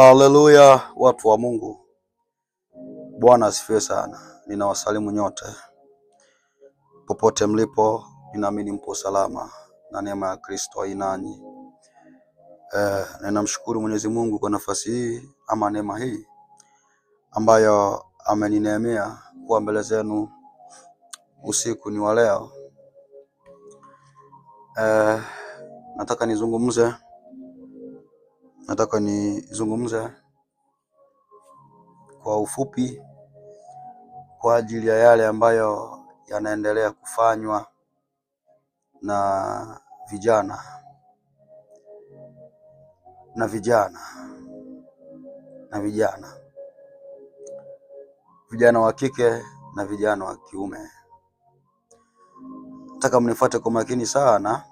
Haleluya, watu wa Mungu. Bwana asifiwe sana. Ninawasalimu nyote popote mlipo, ninaamini mpo salama na neema ya Kristo inanyi. Ninamshukuru Mwenyezi Mungu kwa nafasi hii ama neema hii ambayo amenineemea kuwa mbele zenu usiku ni wa leo. Nataka nizungumze kwa ufupi kwa ajili ya yale ambayo yanaendelea kufanywa na vijana wa kike na vijana wa kiume. Nataka mnifuate kwa makini sana,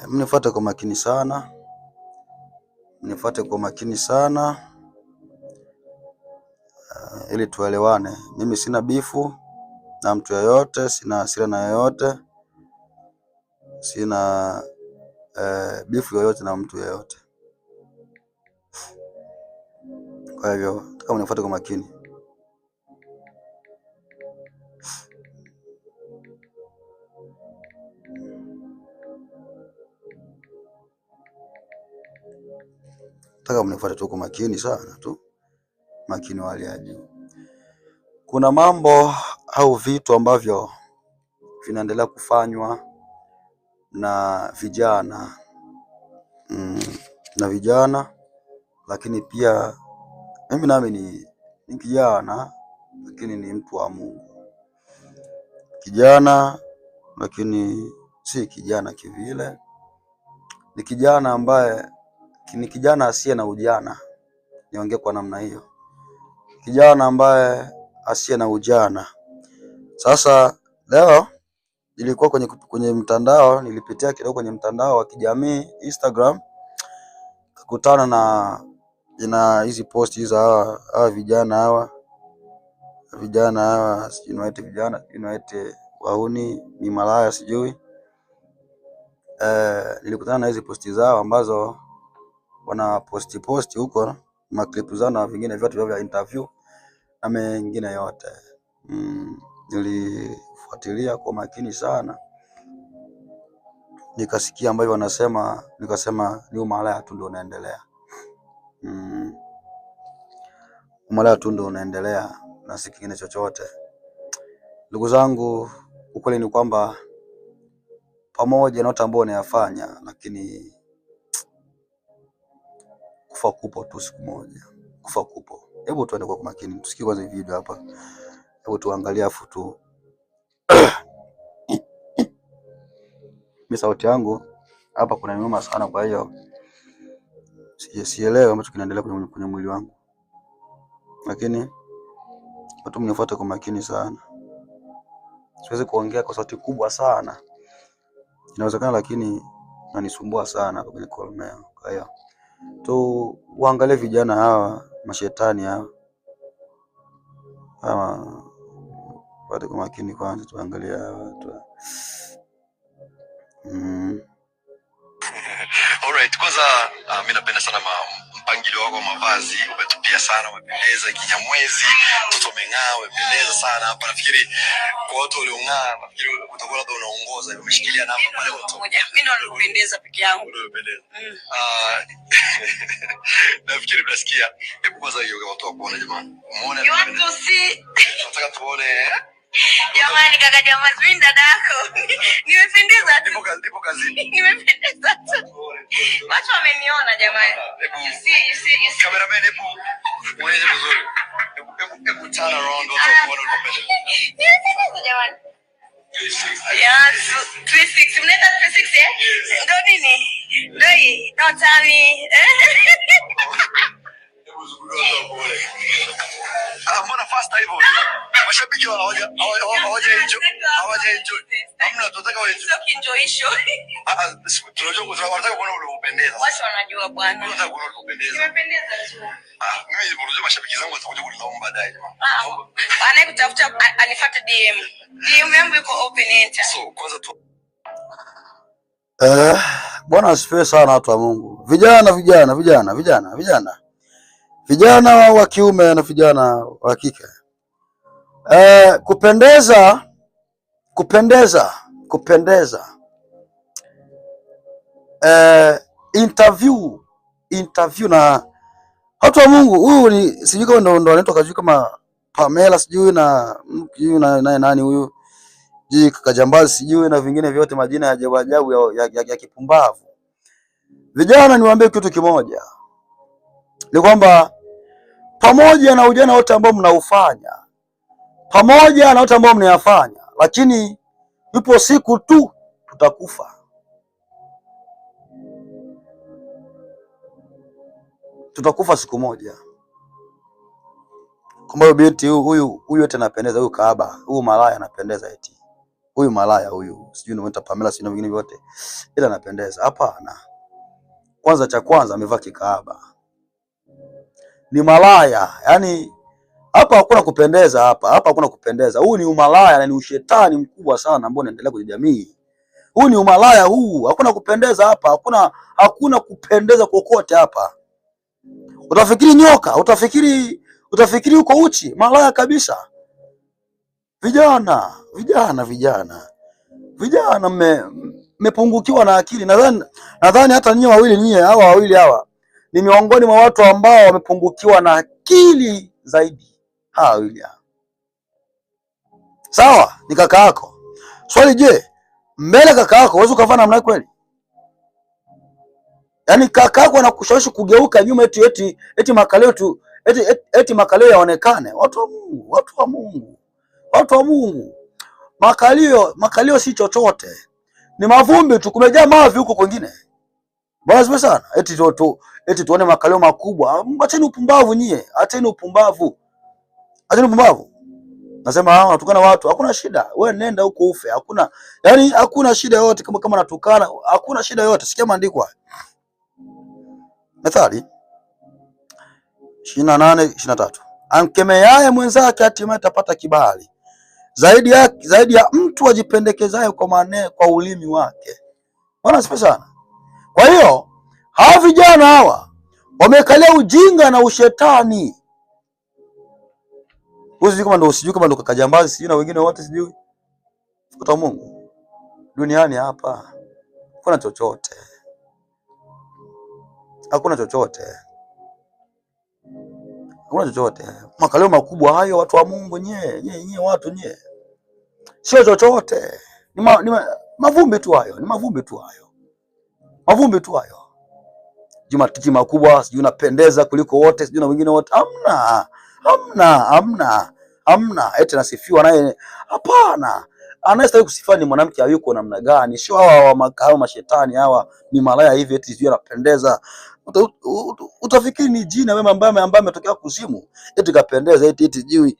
mnifuate kwa makini sana ili tuelewane. Mimi sina bifu na mtu yeyote, sina hasira na yeyote, sina bifu yoyote na mtu yeyote. Kwa hivyo nataka mnifuate kwa makini. Nataka mnifuate tu kwa makini sana tu, makini wa hali ya juu. Kuna mambo au vitu ambavyo vinaendelea kufanywa na vijana lakini pia mimi nami ni kijana lakini ni mtu wa Mungu. Kijana lakini si kijana kivile. Ni kijana ambaye ni kijana asiye na ujana. Niongee kwa namna hiyo. Kijana ambaye asiye na ujana. Sasa leo nilikuwa kwenye mtandao, nilipitia kidogo kwenye mtandao wa kijamii Instagram, kukutana na hizi posti za hawa vijana hawa sijui wauni ni malaya sijui. Nilikutana na hizi posti zao ambazo wana posti huko maklipu zao na vingine vyote vya interview na mengine yote. Nilifuatilia kwa makini sana, nikasikia ambavyo wanasema, nikasema ni umalaya tu ndio unaendelea. Umalaya tu ndio unaendelea na si kingine chochote. Ndugu zangu, ukweli ni kwamba pamoja na yote ambayo wanayafanya, lakini kufa kupo tu siku moja. Kufa kupo. Hebu tuende kwa makini, tusikie kwanza video hapa. Hebu tuangalie afu tu. Mimi sauti yangu hapa kuna nyuma sana, kwa hiyo sielewi ambacho kinaendelea kwenye mwili wangu. Lakini watu mnifuate kwa makini sana. Siwezi kuongea kwa sauti kubwa sana. Inawezekana lakini nanisumbua sana kwenye kolmeo. Kwa hiyo uangalie vijana hawa, mashetani hawa. Watu kwa makini kwanza tuangalie hawa watu. Alright, kwanza mimi napenda sana mpangilio wako wa mavazi, umetupia sana, umependeza kinyamwezi, mtoto umeng'aa, umependeza sana hapa. Nafikiri kwa watu waliong'aa, nafikiri utakuwa labda unaongoza, umeshikilia namba pale kwa mtu. Mimi ndo nilipendeza peke yangu. Umependeza. Nafikiri mnasikia. Hebu kwanza hiyo watu wakuona jamani. Umeona? You want to see? Nataka tuone. Jamani kaka, jamani mimi dada yako. Nimependeza tu. Ndipo kazini. Nimependeza tu. Watu wameniona jamani. You see. Cameraman, hebu muonyeshe vizuri. Hebu turn around watu wakuona ulipendeza. Nimependeza jamani. 360. Mnaita 360 Ndio nini? Ndio hii. Don't tell me. Hebu zungumza watu wakuone. Mbona fast hivyo? Mashabiki hawajaenjoy. Hamna, tunataka waenjoy. Sio kinjoisho. Tunajua wanataka kuona ule upendeza. Watu wanajua bwana. Tunataka kuona ule upendeza. Nimependeza tu. Mimi unajua mashabiki zangu watakuja kunilauma baadaye. Anayekutafuta anifuate DM. DM yangu iko open enter. So, kwanza tu Bwana asifiwe sana watu wa Mungu. vijana wa kiume na vijana wa kike. Kupendeza. Interview na watu wa Mungu. Huyu ni sijui kama ndo anaitwa kajui kama Pamela sijui na nani huyu kaka Jambazi sijui na vingine vyote majina ya ajabu ya kipumbavu. Vijana, niwaambie kitu kimoja, ni kwamba pamoja na ujana wote ambao mnaufanya, pamoja na wote ambao mnayafanya, lakini ipo siku tu tutakufa. Tutakufa siku moja. Kama binti huyu yote anapendeza, huyu kahaba, huyu malaya anapendeza eti. Huyu malaya huyu, sijui unamuita Pamela sio na vingine vyote. Ila anapendeza. Hapana. Kwanza cha kwanza amevaa kikahaba. Ni malaya. Yaani hapa hakuna kupendeza hapa. Hapa hakuna kupendeza. Huu ni umalaya na ni ushetani mkubwa sana ambao unaendelea kwenye jamii. Huu ni umalaya huu. Hakuna kupendeza hapa. Hakuna kupendeza kokote hapa. Utafikiri nyoka, utafikiri uko uchi, malaya kabisa. Vijana mmepungukiwa na akili. Nadhani hata hawa wawili ni miongoni mwa watu ambao wamepungukiwa na akili zaidi. Hawa wawili. Sawa, ni kaka yako. Swali, je, mbele kaka yako uweze kufanya namna kweli? Yaani kaka yako anakushawishi kugeuka nyuma eti makalio tu eti makalio yaonekane. Watu wa Mungu. Makalio si chochote. Ni mavumbi tu, kumejaa mavi huko kwingine. Bwana sipe sana. Eti tuone makalio makubwa. Acheni upumbavu nyie. Acheni upumbavu. Nasema natukana watu, hakuna shida. Wewe nenda huko ufe. Hakuna shida yote kama natukana. Hakuna shida yote. Sikia maandiko. Methali 28:23. Amkemeaye mwenzake hatimaye atapata kibali. Zaidi ya mtu ajipendekezaye kwa ulimi wake. Bwana sipe sana. Kwa hiyo hawa vijana hawa wamekalia ujinga na ushetani. Sijui kama ndo kaka Jambazi sijui na wengine wote sijui. Kwa Mungu. Duniani hapa kuna chochote. Hakuna chochote. Makalio makubwa hayo, watu wa Mungu nye watu nye. Sio chochote. Ni mavumbi tu hayo. Matiti makubwa, sijui unapendeza kuliko wote, sijui na wengine wote. Hamna. Eti nasifiwa naye. Hapana. Anayestahili kusifiwa ni mwanamke hayuko namna gani? Sio hawa mashetani hawa, ni malaya hivi eti sijui anapendeza. Utafikiri ni jina wewe ambaye ametokea kuzimu eti kapendeza eti sijui.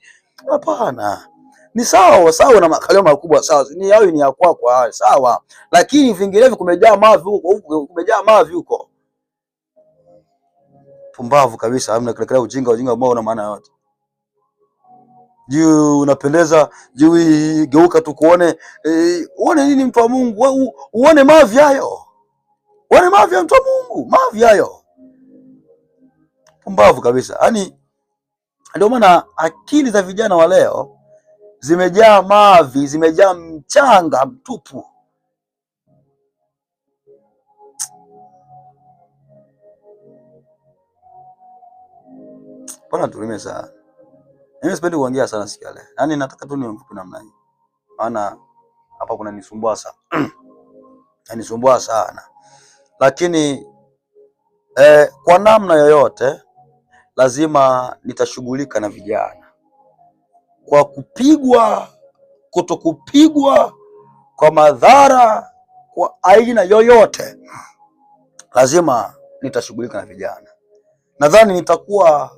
Hapana. Ni sawa na makalio makubwa sawa. Ni yao ni ya kwako sawa. Lakini vinginevyo kumejaa mavi huko. Pumbavu kabisa, hamna kile ujinga ambao una maana yote. Juu unapendeza, juu geuka tu kuone uone nini mtu wa Mungu? Uone mavi hayo. Uone mavi ya mtu wa Mungu, mavi hayo. Pumbavu kabisa. Yaani ndio maana akili za vijana wa leo zimejaa mavi, zimejaa mchanga mtupu. Bwana tulime sana. Mimi sipendi kuongea sana siku ya leo. Yaani nataka tu niwe mfupi namna hii. Maana hapa kuna nisumbua sana. Yanisumbua sana. Lakini kwa namna yoyote lazima nitashughulika na vijana. Kwa kupigwa, kutokupigwa, kwa madhara, kwa aina yoyote, lazima nitashughulika na vijana. Nadhani nitakuwa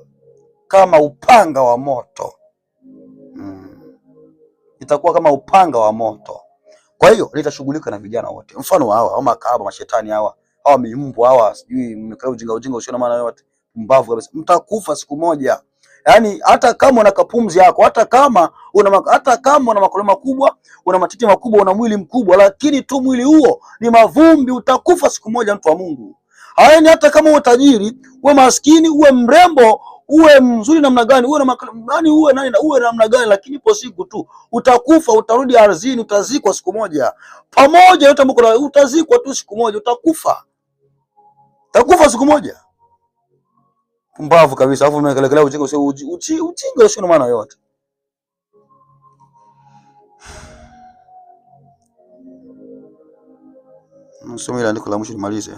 kama upanga wa moto. Nitakuwa kama upanga wa moto. Kwa hiyo nitashughulika na vijana wote. Mfano hawa makahaba, mashetani hawa miumbu hawa, sijui mmekaa ujinga usio na maana yote. Mbavu kabisa. Mtakufa siku moja. Yaani hata kama una kapumzi yako, hata kama una makoleo makubwa, una matiti makubwa, una mwili mkubwa, lakini tu mwili huo ni mavumbi, utakufa siku moja mtu wa Mungu. Haeni hata kama uwe tajiri, uwe maskini, uwe mrembo, uwe mzuri namna gani, uwe na nani, uwe nani na uwe namna gani, lakini ipo siku tu utakufa, utarudi ardhini, utazikwa siku moja. Pamoja yote mbona utazikwa tu siku moja, utakufa. Utakufa siku moja. Pumbavu kabisa. Alafu mnakelekea ujinga usio na maana yote. Somo ile andiko la mwisho nimalize.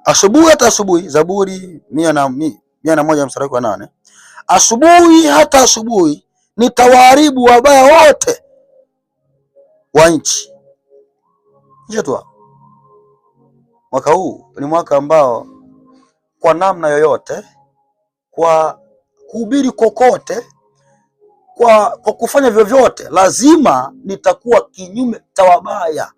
Asubuhi hata asubuhi, Zaburi 101 mstari wa 8. Asubuhi hata asubuhi nitawaharibu wabaya wote wa nchi. Ndio mwaka huu ni mwaka ambao kwa namna yoyote, kwa kuhubiri kokote, kwa kufanya vyovyote, lazima nitakuwa kinyume cha wabaya.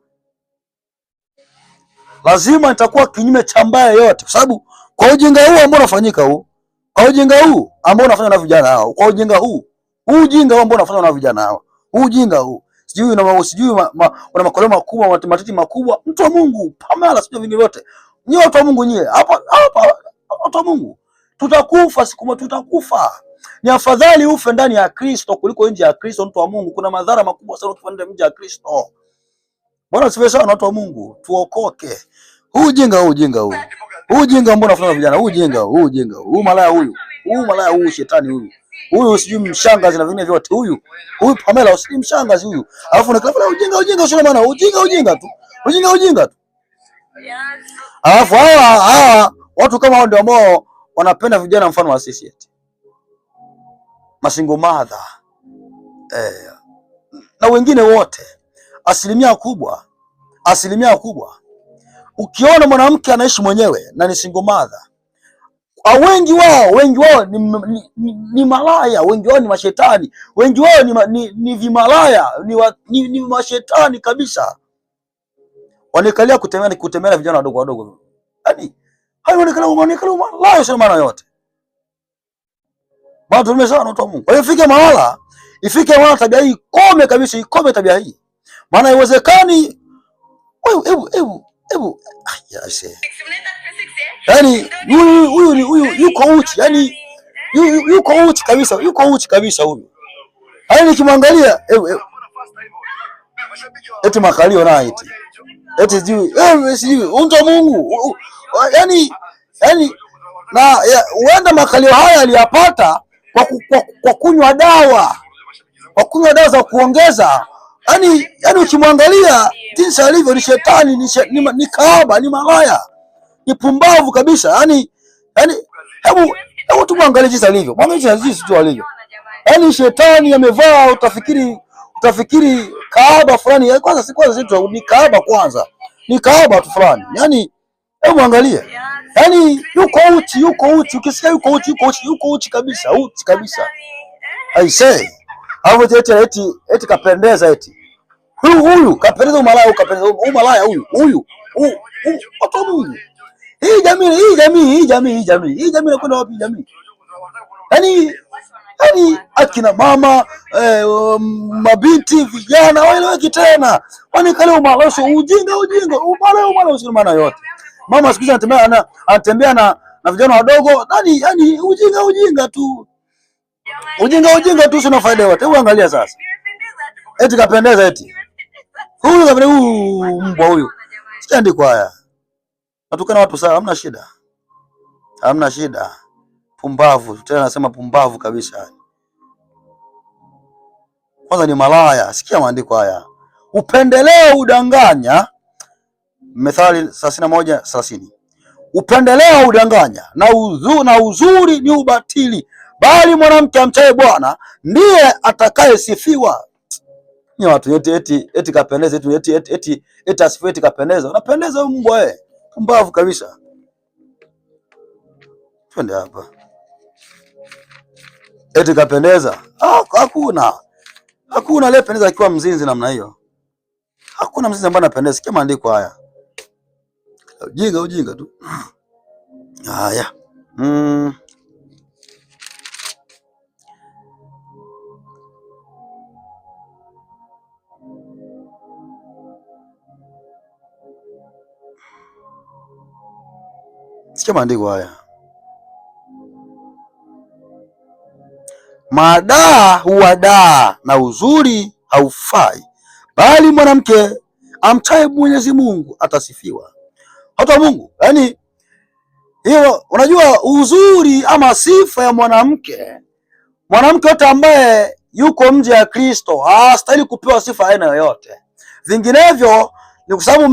Lazima nitakuwa kinyume cha mbaya yote, kwa sababu kwa ujinga huu ambao unafanyika huu, kwa ujinga huu ambao unafanywa na vijana hao, kwa ujinga huu ujinga ambao unafanywa na vijana hao, ujinga huu sijui una makoleo makubwa, matiti makubwa. Mtu wa Mungu, Pamela, sio vingi vyote. Nyie watu wa Mungu, nyie hapa watu wa Mungu, tutakufa siku moja, tutakufa. Ni afadhali ufe ndani ya Kristo kuliko nje ya Kristo. Mtu wa Mungu, kuna madhara makubwa sana ukifa nje ya Kristo. Bwana sifiwe sana, watu wa Mungu, tuokoke. Ujinga ambao unafanya na vijana, ujinga, malaya huyu, shetani huyu sijui mshangazi na vingine vyote, huyu Pamela, usijui mshangazi huyu, alafu unakala ujinga usio maana, ujinga tu. Alafu hawa watu kama hao ndio ambao wanapenda vijana mfano wa sisi eti masingo madha na wengine wote, asilimia kubwa ukiona mwanamke anaishi mwenyewe na ni single mother, wengi wao ni malaya, wengi wao ni mashetani, wengi wao ni vimalaya, ni mashetani kabisa. Wanekalia kutembea na vijana wadogo. Yaani hayo wanekalia malaya sio maana yote. Bado tumeshaona watu wa Mungu. Kwa hiyo ifike mahala tabia hii ikome tabia hii. Maana haiwezekani yaani huyu yuko uchi, yaani yuko uchi kabisa huyu. Yaani nikimwangalia eti makalio na eti sijui mtu wa Mungu, yaani na huenda makalio haya aliyapata kwa kunywa dawa, za kuongeza. Yaani ukimwangalia jinsi alivyo, ni shetani, ni kahaba, ni malaya, ni pumbavu kabisa. Yaani hebu tumwangalie jinsi alivyo. Mwangalie jinsi tu alivyo. Yaani shetani amevaa, utafikiri kahaba fulani. Kwanza sisi ni kahaba kwanza. Ni kahaba tu fulani. Yaani hebu angalia. Yaani yuko uchi, ukisikia yuko uchi kabisa, I say. Hapo eti kapendeza eti. Huyu kapendeza, umalaya huyu. Watu wa Mungu. Hii jamii inakwenda wapi jamii? Yaani akina mama, mabinti, vijana waeleweki tena. Wanikalia umalaya, ujinga, umalaya sio maana yote. Mama siku hizi anatembea na vijana wadogo. Yaani ujinga tu. Ujinga tu sio faida yote. Hebu angalia sasa. Eti kapendeza eti. Huyu mbwa huyu. Siandiko haya. Natukana watu sawa, hamna shida. Pumbavu, tena nasema pumbavu kabisa. Kwanza ni malaya. Sikia maandiko haya. Upendeleo udanganya. Methali 31:30. Upendeleo udanganya na uzuri ni ubatili, bali mwanamke amchaye Bwana ndiye atakayesifiwa. Ni watu eti kapendeza, eti asifiwe, eti kapendeza. Unapendeza wewe mbwa wewe. Pumbavu kabisa. Twende hapa. Eti kapendeza. Hakuna leo pendeza akiwa mzinzi namna hiyo. Hakuna mzinzi ambaye anapendeza. Sikia maandiko haya. Ujinga tu. Haya. Sikia maandiko haya. Madaa huwadaa na uzuri haufai, bali mwanamke amchaye Mwenyezi Mungu atasifiwa. Hata Mungu, yaani hiyo, unajua uzuri ama sifa ya mwanamke yote ambaye yuko nje ya Kristo hastahili kupewa sifa aina yoyote. Vinginevyo ni kwa sababu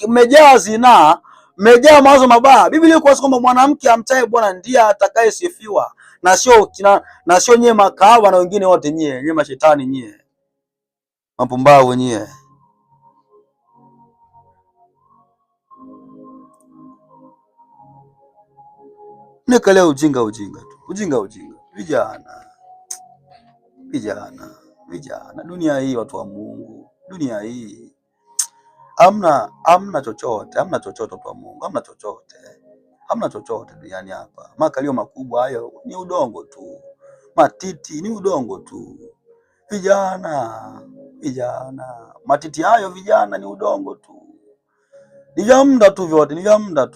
mmejaa zinaa, mmejaa mawazo mabaya. Biblia iko wazi kwamba mwanamke amchaye Bwana ndiye atakayesifiwa, na sio nyie makawa na wengine wote, nyie mashetani, nyie mapumbavu, nyie. Nikalea ujinga tu, ujinga. Vijana, dunia hii, watu wa Mungu, dunia hii hamna chochote, watu wa Mungu, hamna chochote duniani hapa. Makalio makubwa hayo ni udongo tu, matiti ni udongo tu. Vijana, matiti hayo vijana ni udongo tu, ni vya muda tu, vyote ni vya muda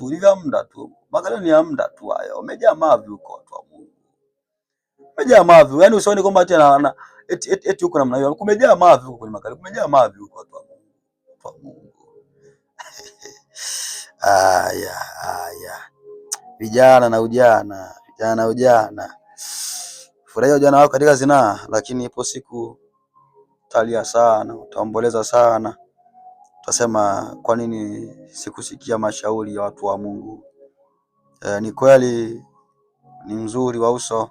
tu. Makalio ni ya muda tu hayo, umejaa mavi huko, watu wa Mungu, umejaa mavi. Yaani usione kwamba eti huko namna hiyo, kumejaa mavi huko kwenye makalio, kumejaa mavi huko, watu wa Mungu. Aya. Vijana na ujana. Furahia ujana wako katika zinaa, lakini ipo siku utalia sana, utaomboleza sana. Utasema kwa nini sikusikia mashauri ya watu wa Mungu? Ni kweli ni mzuri wa uso,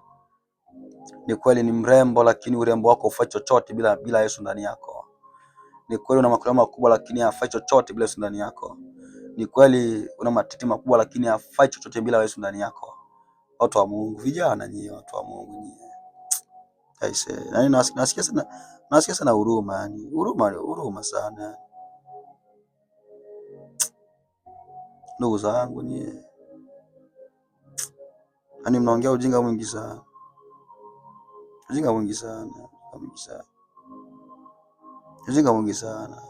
ni kweli ni mrembo, lakini urembo wako hufai chochote bila Yesu ndani yako. Ni kweli una makalio makubwa, lakini hafai chochote bila Yesu ndani yako. Ni kweli una matiti makubwa, lakini hafai chochote bila Yesu ndani yako. Watu wa Mungu, vijana nyie, watu wa Mungu nyie. Yaani nasikia sana huruma, yani huruma sana. Ndugu zangu nyie, yaani mnaongea ujinga mwingi sana. Ujinga mwingi sana.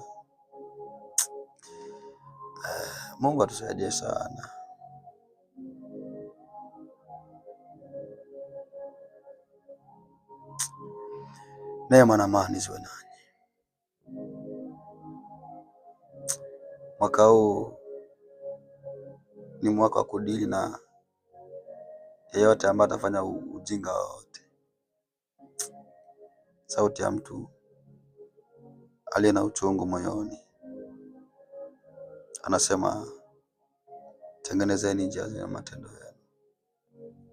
Mungu atusaidie sana. Neema na amani ziwe nanyi. Mwaka huu ni mwaka wa kudili na yeyote ambaye atafanya ujinga wote. Sauti ya mtu aliye na uchungu moyoni anasema, tengenezeni njia za matendo yenu.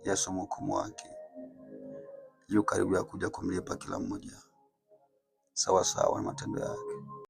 Yesu mhukumu wake yu karibu ya kuja kumlipa kila mmoja sawa sawa na matendo yake.